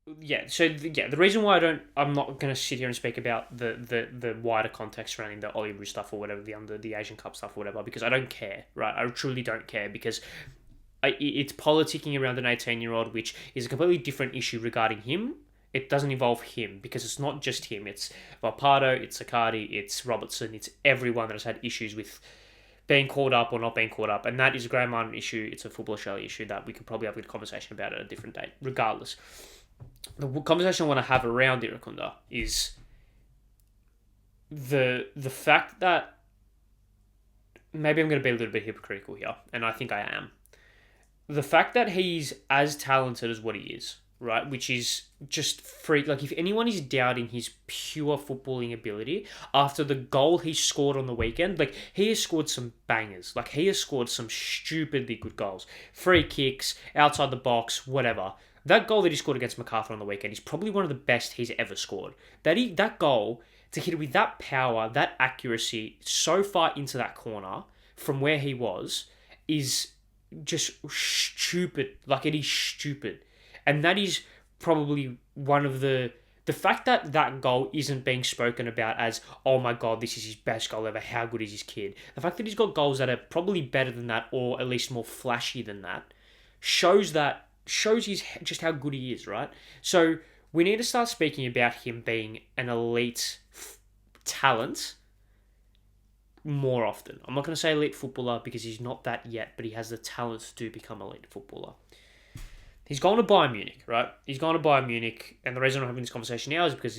the reason why I'm not going to sit here and speak about the wider context surrounding the Oliver stuff or whatever, the Asian Cup stuff or whatever, because I don't care, right? I truly don't care because it's politicking around an 18-year-old, which is a completely different issue regarding him. It doesn't involve him because it's not just him. It's Valpardo, it's Sakati, it's Robertson, it's everyone that has had issues with being called up or not being called up, and that is a Graham Martin issue. It's a Football Australia issue that we could probably have a conversation about at a different date. Regardless, the conversation I want to have around Irankunda is the fact that maybe I'm going to be a little bit hypocritical here, and I think I am. The fact that he's as talented as what he is, right? Which is just freak. Like, if anyone is doubting his pure footballing ability after the goal he scored on the weekend, like, he has scored some bangers. Like, he has scored some stupidly good goals. Free kicks, outside the box, whatever. That goal that he scored against MacArthur on the weekend is probably one of the best he's ever scored. That goal, to hit it with that power, that accuracy, so far into that corner from where he was, is just stupid. Like, it is stupid. And that is probably one of the fact that that goal isn't being spoken about as, oh my God, this is his best goal ever, how good is his kid? The fact that he's got goals that are probably better than that, or at least more flashy than that, shows his just how good he is, right? So we need to start speaking about him being an elite talent more often. I'm not going to say elite footballer because he's not that yet, but he has the talent to become elite footballer. He's gone to Bayern Munich, right? He's gone to Bayern Munich, and the reason I'm having this conversation now is because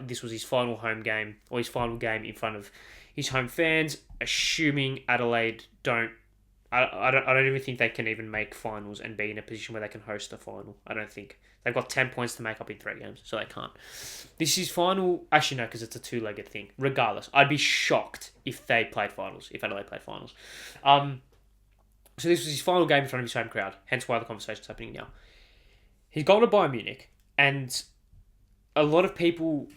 this was his final home game, or his final game in front of his home fans, assuming Adelaide don't... I don't even think they can even make finals and be in a position where they can host a final. I don't think. They've got 10 points to make up in 3 games, so they can't. This is final... Actually, no, because it's a two-legged thing. Regardless, I'd be shocked if they played finals, if Adelaide played finals. So this was his final game in front of his home crowd, hence why the conversation's happening now. He's gone to Bayern Munich, and a lot of people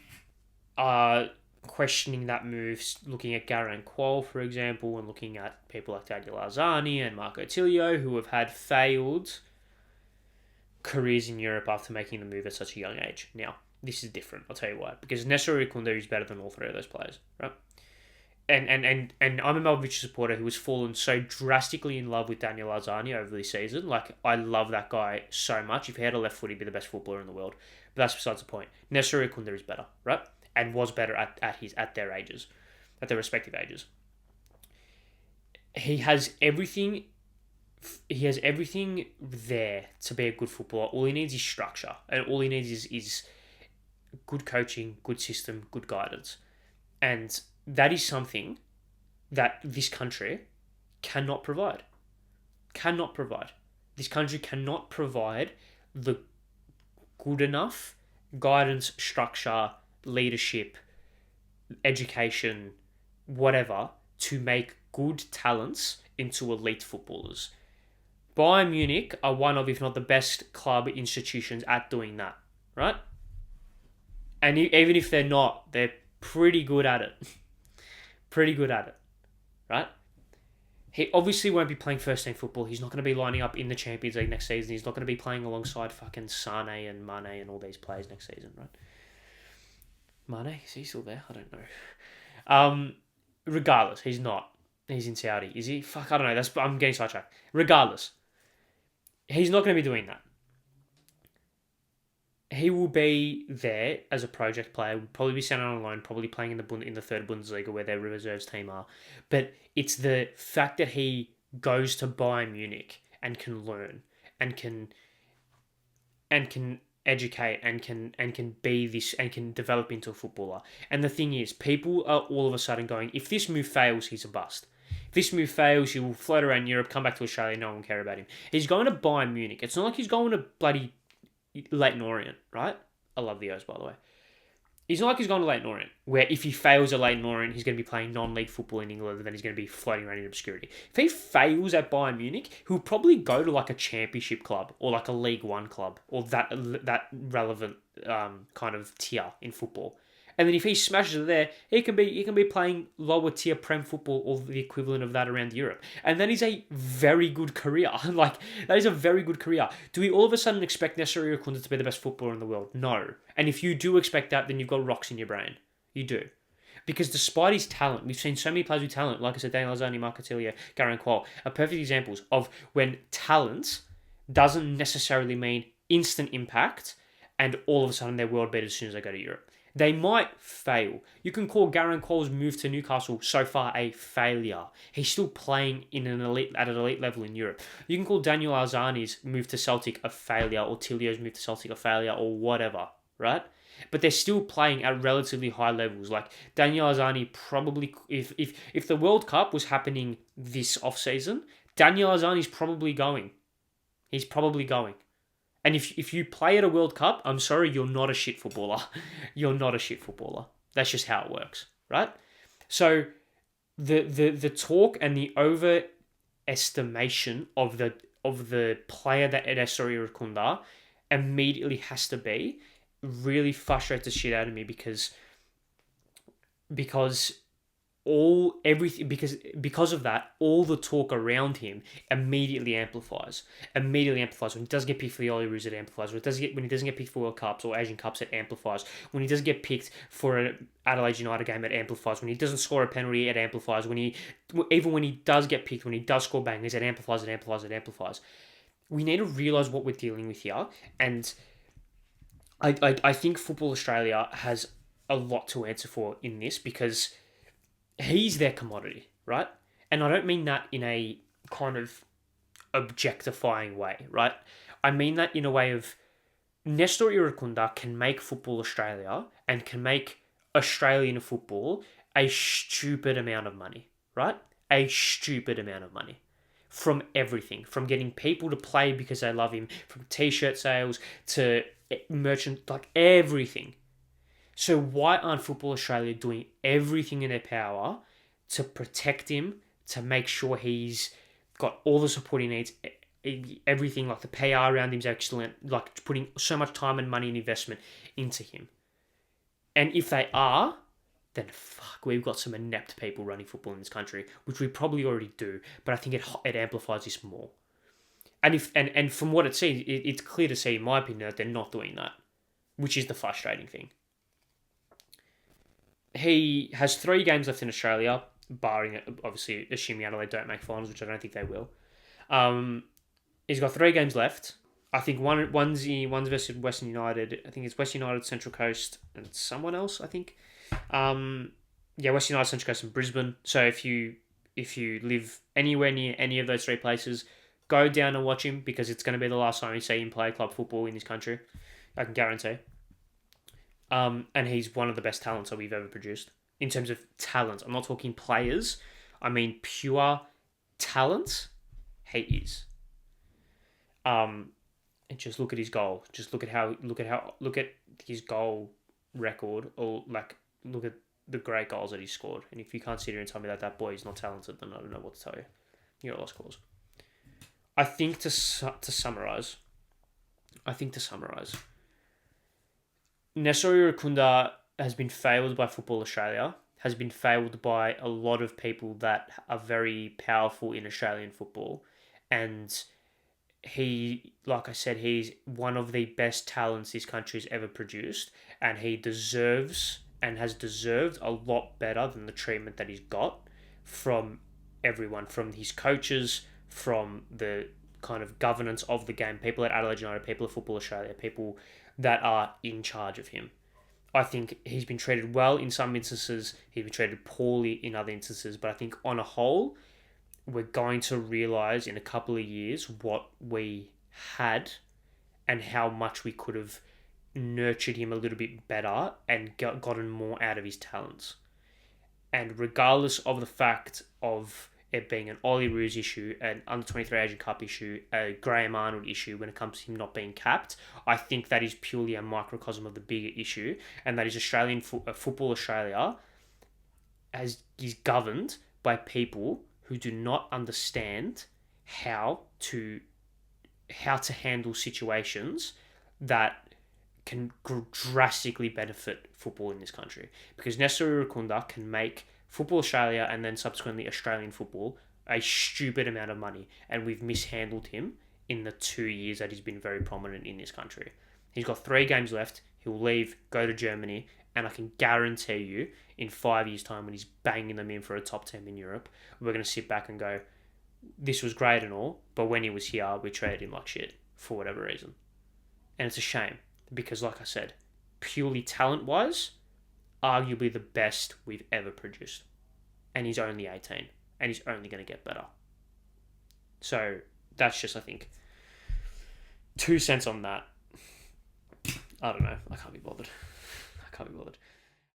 are questioning that move, looking at Garan Qual, for example, and looking at people like Daniel Arzani and Marco Tilio, who have had failed careers in Europe after making the move at such a young age. Now, this is different, I'll tell you why. Because Nestory Irankunda is better than all 3 of those players, right? And I'm a Melbourne supporter who has fallen so drastically in love with Daniel Arzani over this season. Like, I love that guy so much. If he had a left foot, he'd be the best footballer in the world. But that's besides the point. Nestory Irankunda is better, right? And was better at their ages, at their respective ages. He has everything. He has everything there to be a good footballer. All he needs is structure, and all he needs is good coaching, good system, good guidance, and that is something that this country cannot provide. Cannot provide. This country cannot provide the good enough guidance, structure, leadership, education, whatever, to make good talents into elite footballers. Bayern Munich are one of, if not the best club institutions at doing that, right? And even if they're not, they're pretty good at it. Pretty good at it, right? He obviously won't be playing first-team football. He's not going to be lining up in the Champions League next season. He's not going to be playing alongside fucking Sane and Mane and all these players next season, right? Mane, is he still there? I don't know. Regardless, he's not. He's in Saudi. Is he? Fuck, I don't know. I'm getting sidetracked. Regardless, he's not going to be doing that. He will be there as a project player. Will probably be sent on loan. Probably playing in the third Bundesliga where their reserves team are. But it's the fact that he goes to Bayern Munich and can learn and can educate and can be this and can develop into a footballer. And the thing is, people are all of a sudden going, if this move fails, he's a bust. If this move fails, he will float around Europe, come back to Australia, no one will care about him. He's going to Bayern Munich. It's not like he's going to bloody Leyton Orient, right? I love the O's, by the way. It's not like he's going to Leyton Orient, where if he fails at Leyton Orient, he's going to be playing non-league football in England, and then he's going to be floating around in obscurity. If he fails at Bayern Munich, he'll probably go to like a championship club or like a League One club or that relevant kind of tier in football, And then if he smashes it there, he can be playing lower tier Prem football or the equivalent of that around Europe. And that is a very good career. Like, that is a very good career. Do we all of a sudden expect Nestory Irankunda to be the best footballer in the world? No. And if you do expect that, then you've got rocks in your brain. You do. Because despite his talent, we've seen so many players with talent, like I said, Daniel Alzani, Mark Attilio, Garen Qual, are perfect examples of when talent doesn't necessarily mean instant impact and all of a sudden they're world beaters as soon as they go to Europe. They might fail. You can call Garen Qual's move to Newcastle so far a failure. He's still playing at an elite level in Europe. You can call Daniel Alzani's move to Celtic a failure, or Tilio's move to Celtic a failure, or whatever, right? But they're still playing at relatively high levels. Like, Daniel Alzani probably, if the World Cup was happening this off-season, Daniel Alzani's probably going. He's probably going. And if you play at a World Cup, I'm sorry, you're not a shit footballer. You're not a shit footballer. That's just how it works, right? So the talk and the overestimation of the player that Nestory Irankunda immediately has to be really frustrates the shit out of me because of that, all the talk around him immediately amplifies. When he doesn't get picked for the Olyroos, it amplifies. When he doesn't get picked for World Cups or Asian Cups, it amplifies. When he doesn't get picked for an Adelaide United game, it amplifies. When he doesn't score a penalty, it amplifies. Even when he does get picked, when he does score bangers, it amplifies. We need to realise what we're dealing with here, and I think Football Australia has a lot to answer for in this, because he's their commodity, right? And I don't mean that in a kind of objectifying way, right? I mean that in a way of Nestory Irankunda can make Football Australia and can make Australian football a stupid amount of money, right? A stupid amount of money. From everything, from getting people to play because they love him, from t-shirt sales to merchant, like everything. So why aren't Football Australia doing everything in their power to protect him, to make sure he's got all the support he needs, everything, like the PR around him is excellent, like putting so much time and money and investment into him? And if they are, then fuck, we've got some inept people running football in this country, which we probably already do, but I think it amplifies this more. And from what it seems, it's clear to see, in my opinion, that they're not doing that, which is the frustrating thing. He has 3 games left in Australia, barring, obviously, assuming Adelaide don't make finals, which I don't think they will. He's got 3 games left. I think one's versus Western United. I think it's Western United, Central Coast, and someone else, I think. Western United, Central Coast, and Brisbane. So if you live anywhere near any of those 3 places, go down and watch him, because it's going to be the last time you see him play club football in this country. I can guarantee. And he's one of the best talents that we've ever produced. In terms of talent, I'm not talking players. I mean pure talent. He is. And just look at his goal. Just look at his goal record, or like look at the great goals that he scored. And if you can't sit here and tell me that boy is not talented, then I don't know what to tell you. You're a lost cause. I think to summarize, Nestory Irankunda has been failed by Football Australia, has been failed by a lot of people that are very powerful in Australian football, and he, like I said, he's one of the best talents this country's ever produced, and he deserves and has deserved a lot better than the treatment that he's got from everyone, from his coaches, from the kind of governance of the game, people at Adelaide United, people at Football Australia, people that are in charge of him. I think he's been treated well in some instances, he's been treated poorly in other instances, but I think on a whole, we're going to realise in a couple of years what we had and how much we could have nurtured him a little bit better and gotten more out of his talents. And regardless of the fact of it being an Olyroos issue, an under-23 Asian Cup issue, a Graham Arnold issue when it comes to him not being capped, I think that is purely a microcosm of the bigger issue, and that is Australian Football Australia is governed by people who do not understand how to handle situations that can drastically benefit football in this country, because Nestory Irankunda can make Football Australia and then subsequently Australian football a stupid amount of money, and we've mishandled him in the 2 years that he's been very prominent in this country. He's got 3 games left. He'll leave, go to Germany, and I can guarantee you, in 5 years' time, when he's banging them in for a top 10 in Europe, we're going to sit back and go, this was great and all, but when he was here, we treated him like shit for whatever reason. And it's a shame, because like I said, purely talent-wise, arguably the best we've ever produced. And he's only 18, and he's only going to get better. So that's just, I think, 2 cents on that. I don't know. I can't be bothered.